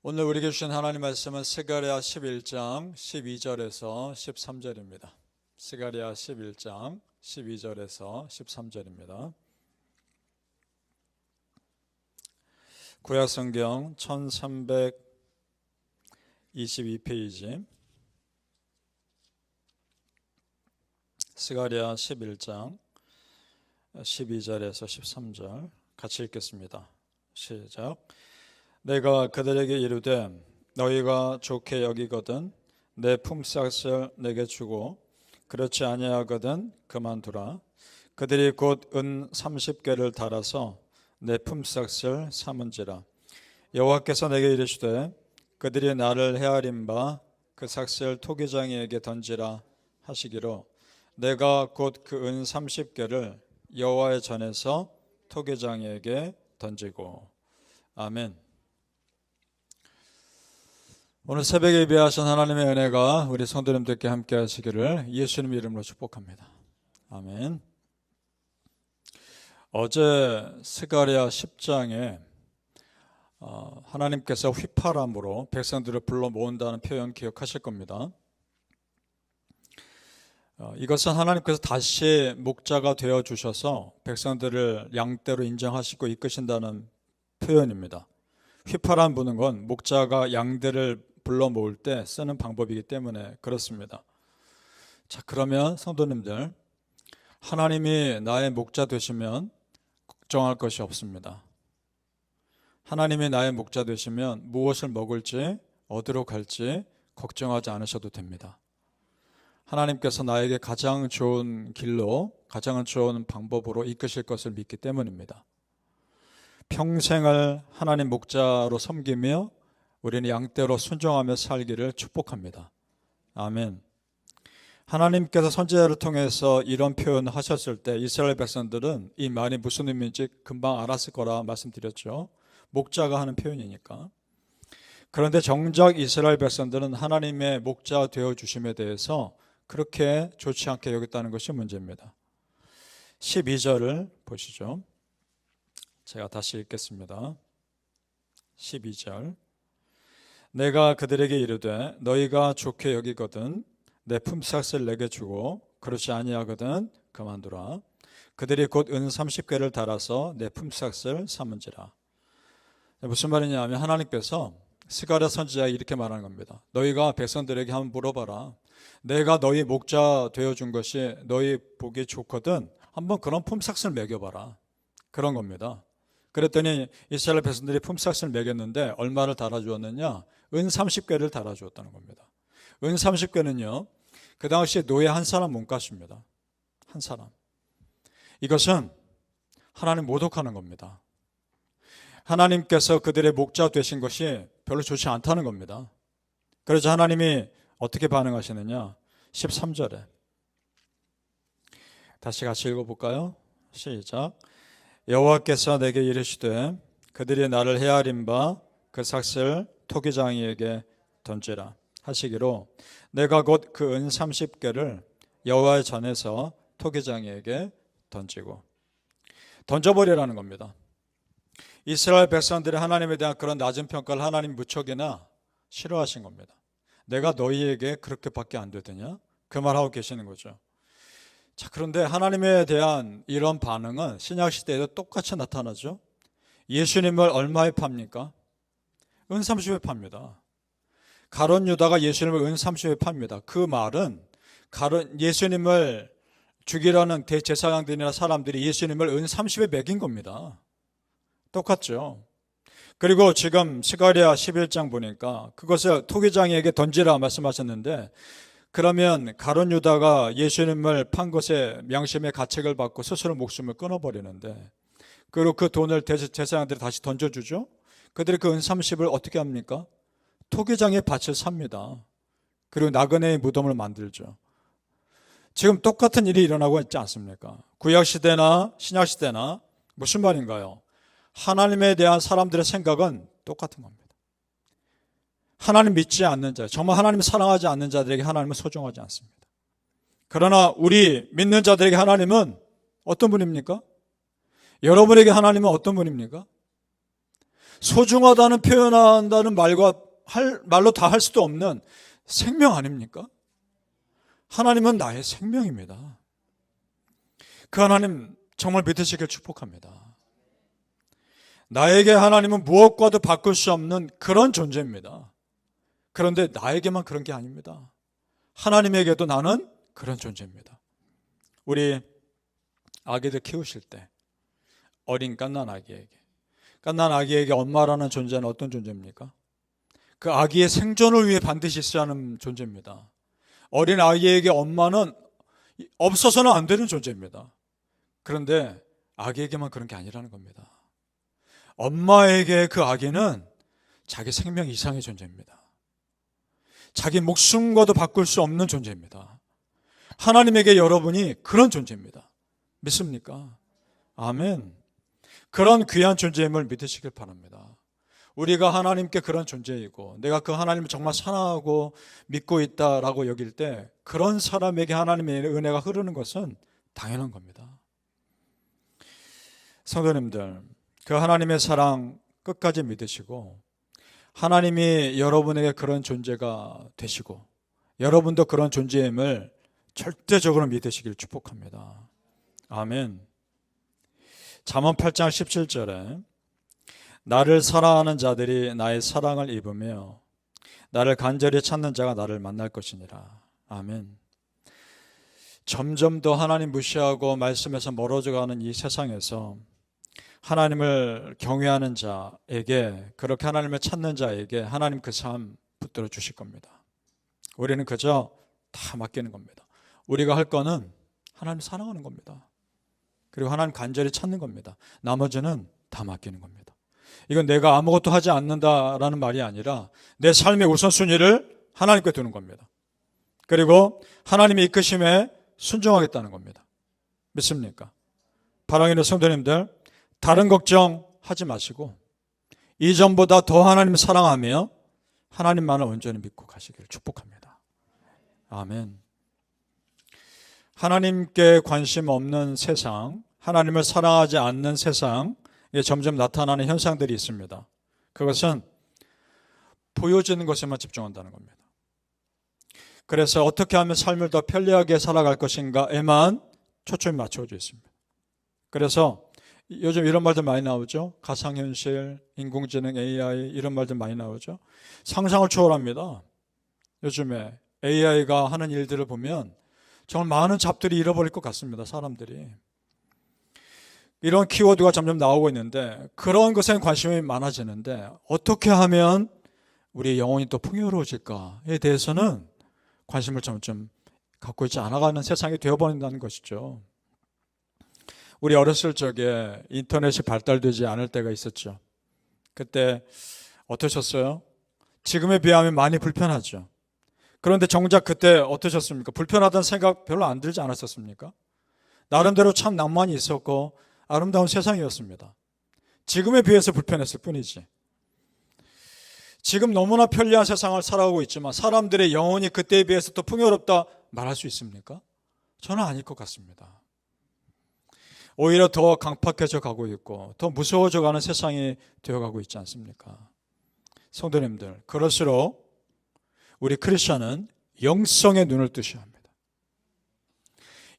오늘 우리에게 주신 하나님 말씀은 스가랴 11장 12절에서 13절입니다. 스가랴 11장 12절에서 13절입니다. 구약성경 1322페이지 스가랴 11장 12절에서 13절 같이 읽겠습니다. 시작. 내가 그들에게 이르되 너희가 좋게 여기거든 내 품삯을 내게 주고 그렇지 아니하거든 그만두라. 그들이 곧 은 30개를 달아서 내 품삯을 삼은지라. 여호와께서 내게 이르시되 그들이 나를 헤아린 바 그 삭슬 토기장이에게 던지라 하시기로 내가 곧 그 은 30개를 여호와의 전에서 토기장이에게 던지고. 아멘. 오늘 새벽에 예배하신 하나님의 은혜가 우리 성도님들께 함께 하시기를 예수님 이름으로 축복합니다. 아멘. 어제 스가랴 10장에 하나님께서 휘파람으로 백성들을 불러 모은다는 표현 기억하실 겁니다. 이것은 하나님께서 다시 목자가 되어주셔서 백성들을 양떼로 인정하시고 이끄신다는 표현입니다. 휘파람 부는 건 목자가 양들을 불러 모을 때 쓰는 방법이기 때문에 그렇습니다. 자, 그러면 성도님들, 하나님이 나의 목자 되시면 걱정할 것이 없습니다. 하나님이 나의 목자 되시면 무엇을 먹을지 어디로 갈지 걱정하지 않으셔도 됩니다. 하나님께서 나에게 가장 좋은 길로, 가장 좋은 방법으로 이끄실 것을 믿기 때문입니다. 평생을 하나님 목자로 섬기며 우리는 양떼로 순종하며 살기를 축복합니다. 아멘. 하나님께서 선지자를 통해서 이런 표현을 하셨을 때 이스라엘 백성들은 이 말이 무슨 의미인지 금방 알았을 거라 말씀드렸죠. 목자가 하는 표현이니까. 그런데 정작 이스라엘 백성들은 하나님의 목자 되어주심에 대해서 그렇게 좋지 않게 여겼다는 것이 문제입니다. 12절을 보시죠. 제가 다시 읽겠습니다. 12절. 내가 그들에게 이르되 너희가 좋게 여기거든 내 품삯을 내게 주고 그렇지 아니하거든 그만두라. 그들이 곧 은 30개를 달아서 내 품삯을 삼은지라. 무슨 말이냐 하면 하나님께서 스가랴 선지자에게 이렇게 말하는 겁니다. 너희가 백성들에게 한번 물어봐라. 내가 너희 목자 되어준 것이 너희 보기 좋거든 한번 그런 품삯을 매겨봐라. 그런 겁니다. 그랬더니 이스라엘 백성들이 품삯을 매겼는데 얼마를 달아주었느냐? 은 30개를 달아주었다는 겁니다. 은 30개는요, 그 당시에 노예 한 사람 몸값입니다. 한 사람. 이것은 하나님 모독하는 겁니다. 하나님께서 그들의 목자 되신 것이 별로 좋지 않다는 겁니다. 그래서 하나님이 어떻게 반응하시느냐? 13절에 다시 같이 읽어볼까요? 시작. 여호와께서 내게 이르시되 그들이 나를 헤아린 바 그 삭슬 토기장이에게 던지라 하시기로 내가 곧 그 은 30개를 여호와의 전에서 토기장이에게 던지고. 던져버리라는 겁니다. 이스라엘 백성들이 하나님에 대한 그런 낮은 평가를 하나님 무척이나 싫어하신 겁니다. 내가 너희에게 그렇게밖에 안 되더냐? 그 말하고 계시는 거죠. 자, 그런데 하나님에 대한 이런 반응은 신약시대에도 똑같이 나타나죠. 예수님을 얼마에 팝니까? 은 30에 팝니다. 가룟 유다가 예수님을 은 30에 팝니다. 그 말은 예수님을 죽이라는 대제사장들이나 사람들이 예수님을 은 30에 매긴 겁니다. 똑같죠. 그리고 지금 스가랴 11장 보니까 그것을 토기장이에게 던지라 말씀하셨는데, 그러면 가룟 유다가 예수님을 판 것에 양심의 가책을 받고 스스로 목숨을 끊어버리는데, 그리고 그 돈을 제사장들이 다시 던져주죠. 그들이 그 은 30을 어떻게 합니까? 토기장의 밭을 삽니다. 그리고 나그네의 무덤을 만들죠. 지금 똑같은 일이 일어나고 있지 않습니까? 구약시대나 신약시대나 무슨 말인가요? 하나님에 대한 사람들의 생각은 똑같은 겁니다. 하나님 믿지 않는 자, 정말 하나님 사랑하지 않는 자들에게 하나님은 소중하지 않습니다. 그러나 우리 믿는 자들에게 하나님은 어떤 분입니까? 여러분에게 하나님은 어떤 분입니까? 소중하다는 표현한다는 말로 다 할 수도 없는 생명 아닙니까? 하나님은 나의 생명입니다. 그 하나님 정말 믿으시길 축복합니다. 나에게 하나님은 무엇과도 바꿀 수 없는 그런 존재입니다. 그런데 나에게만 그런 게 아닙니다. 하나님에게도 나는 그런 존재입니다. 우리 아기들 키우실 때 어린 갓난 아기에게 엄마라는 존재는 어떤 존재입니까? 그 아기의 생존을 위해 반드시 있어야 하는 존재입니다. 어린 아기에게 엄마는 없어서는 안 되는 존재입니다. 그런데 아기에게만 그런 게 아니라는 겁니다. 엄마에게 그 아기는 자기 생명 이상의 존재입니다. 자기 목숨과도 바꿀 수 없는 존재입니다. 하나님에게 여러분이 그런 존재입니다. 믿습니까? 아멘. 그런 귀한 존재임을 믿으시길 바랍니다. 우리가 하나님께 그런 존재이고 내가 그 하나님을 정말 사랑하고 믿고 있다라고 여길 때 그런 사람에게 하나님의 은혜가 흐르는 것은 당연한 겁니다. 성도님들, 그 하나님의 사랑 끝까지 믿으시고 하나님이 여러분에게 그런 존재가 되시고 여러분도 그런 존재임을 절대적으로 믿으시길 축복합니다. 아멘. 잠언 8장 17절에 나를 사랑하는 자들이 나의 사랑을 입으며 나를 간절히 찾는 자가 나를 만날 것이니라. 아멘. 점점 더 하나님 무시하고 말씀에서 멀어져가는 이 세상에서 하나님을 경외하는 자에게, 그렇게 하나님을 찾는 자에게 하나님 그 삶 붙들어 주실 겁니다. 우리는 그저 다 맡기는 겁니다. 우리가 할 거는 하나님 사랑하는 겁니다. 그리고 하나님 간절히 찾는 겁니다. 나머지는 다 맡기는 겁니다. 이건 내가 아무것도 하지 않는다라는 말이 아니라 내 삶의 우선순위를 하나님께 두는 겁니다. 그리고 하나님의 이끄심에 순종하겠다는 겁니다. 믿습니까? 사랑하는 성도님들, 다른 걱정하지 마시고 이전보다 더 하나님 사랑하며 하나님만을 온전히 믿고 가시기를 축복합니다. 아멘. 하나님께 관심 없는 세상, 하나님을 사랑하지 않는 세상에 점점 나타나는 현상들이 있습니다. 그것은 보여지는 것에만 집중한다는 겁니다. 그래서 어떻게 하면 삶을 더 편리하게 살아갈 것인가에만 초점이 맞춰져 있습니다. 그래서 요즘 이런 말들 많이 나오죠. 가상현실, 인공지능, AI 이런 말들 많이 나오죠. 상상을 초월합니다. 요즘에 AI가 하는 일들을 보면 정말 많은 잡들이 잃어버릴 것 같습니다. 사람들이. 이런 키워드가 점점 나오고 있는데 그런 것에 관심이 많아지는데 어떻게 하면 우리의 영혼이 또 풍요로워질까에 대해서는 관심을 점점 갖고 있지 않아가는 세상이 되어버린다는 것이죠. 우리 어렸을 적에 인터넷이 발달되지 않을 때가 있었죠. 그때 어떠셨어요? 지금에 비하면 많이 불편하죠. 그런데 정작 그때 어떠셨습니까? 불편하다는 생각 별로 안 들지 않았었습니까? 나름대로 참 낭만이 있었고 아름다운 세상이었습니다. 지금에 비해서 불편했을 뿐이지. 지금 너무나 편리한 세상을 살아오고 있지만 사람들의 영혼이 그때에 비해서 더 풍요롭다 말할 수 있습니까? 저는 아닐 것 같습니다. 오히려 더 강팍해져 가고 있고 더 무서워져 가는 세상이 되어가고 있지 않습니까? 성도님들, 그럴수록 우리 크리스천은 영성의 눈을 뜨셔야 합니다.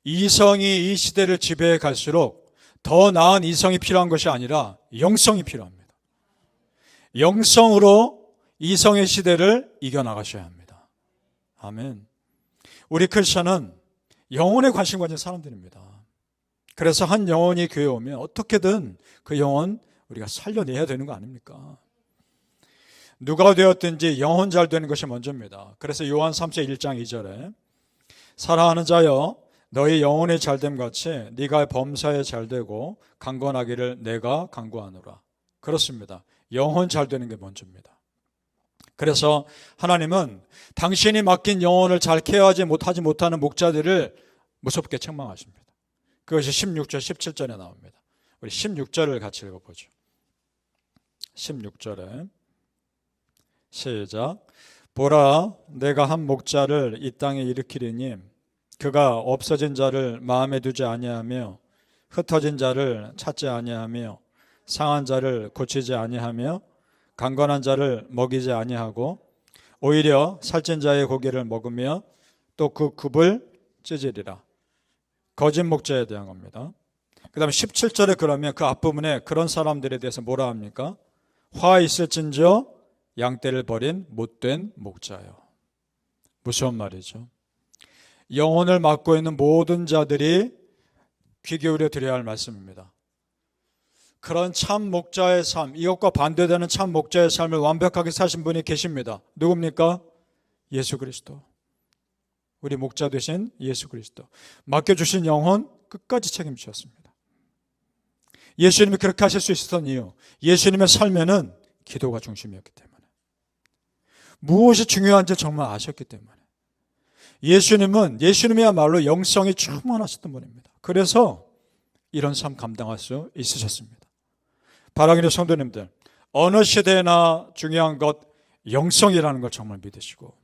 이성이 이 시대를 지배해 갈수록 더 나은 이성이 필요한 것이 아니라 영성이 필요합니다. 영성으로 이성의 시대를 이겨나가셔야 합니다. 아멘. 우리 크리스천은 영혼에 관심 가진 사람들입니다. 그래서 한 영혼이 교회에 오면 어떻게든 그 영혼 우리가 살려내야 되는 거 아닙니까? 누가 되었든지 영혼 잘 되는 것이 먼저입니다. 그래서 요한 3서 1장 2절에 사랑하는 자여 너희 영혼이 잘됨 같이 네가 범사에 잘되고 강건하기를 내가 강구하노라. 그렇습니다. 영혼 잘 되는 게 먼저입니다. 그래서 하나님은 당신이 맡긴 영혼을 잘 케어하지 못하는 목자들을 무섭게 책망하십니다. 그것이 16절, 17절에 나옵니다. 우리 16절을 같이 읽어보죠. 16절에 시작. 보라, 내가 한 목자를 이 땅에 일으키리니 그가 없어진 자를 마음에 두지 아니하며 흩어진 자를 찾지 아니하며 상한 자를 고치지 아니하며 강건한 자를 먹이지 아니하고 오히려 살찐 자의 고기를 먹으며 또 그 굽을 찢으리라. 거짓 목자에 대한 겁니다. 그 다음에 17절에 그러면 그 앞부분에 그런 사람들에 대해서 뭐라 합니까? 화 있을진저 양떼를 버린 못된 목자요. 무서운 말이죠. 영혼을 맡고 있는 모든 자들이 귀 기울여 드려야 할 말씀입니다. 그런 참 목자의 삶, 이것과 반대되는 참 목자의 삶을 완벽하게 사신 분이 계십니다. 누굽니까? 예수 그리스도. 우리 목자 되신 예수 그리스도. 맡겨주신 영혼 끝까지 책임지셨습니다. 예수님이 그렇게 하실 수 있었던 이유, 예수님의 삶에는 기도가 중심이었기 때문에, 무엇이 중요한지 정말 아셨기 때문에, 예수님이야말로 영성이 충만하셨던 분입니다. 그래서 이런 삶 감당할 수 있으셨습니다. 사랑하는 성도님들, 어느 시대나 중요한 것 영성이라는 걸 정말 믿으시고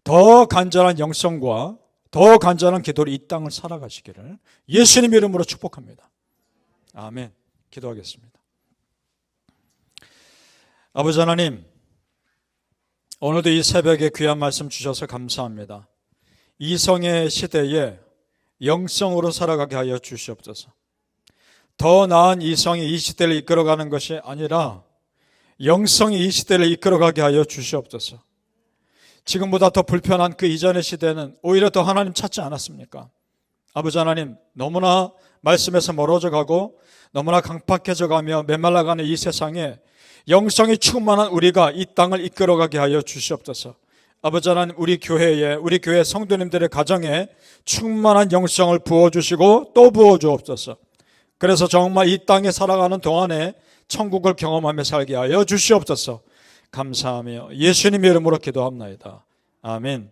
더 간절한 영성과 더 간절한 기도로 이 땅을 살아가시기를 예수님 이름으로 축복합니다. 아멘. 기도하겠습니다. 아버지 하나님, 오늘도 이 새벽에 귀한 말씀 주셔서 감사합니다. 이성의 시대에 영성으로 살아가게 하여 주시옵소서. 더 나은 이성이 이 시대를 이끌어가는 것이 아니라 영성이 이 시대를 이끌어가게 하여 주시옵소서. 지금보다 더 불편한 그 이전의 시대는 오히려 더 하나님 찾지 않았습니까? 아버지 하나님, 너무나 말씀에서 멀어져 가고 너무나 강팍해져 가며 메말라가는 이 세상에 영성이 충만한 우리가 이 땅을 이끌어가게 하여 주시옵소서. 아버지 하나님, 우리 교회 성도님들의 가정에 충만한 영성을 부어주시고 또 부어주옵소서. 그래서 정말 이 땅에 살아가는 동안에 천국을 경험하며 살게 하여 주시옵소서. 감사하며 예수님 이름으로 기도합나이다. 아멘.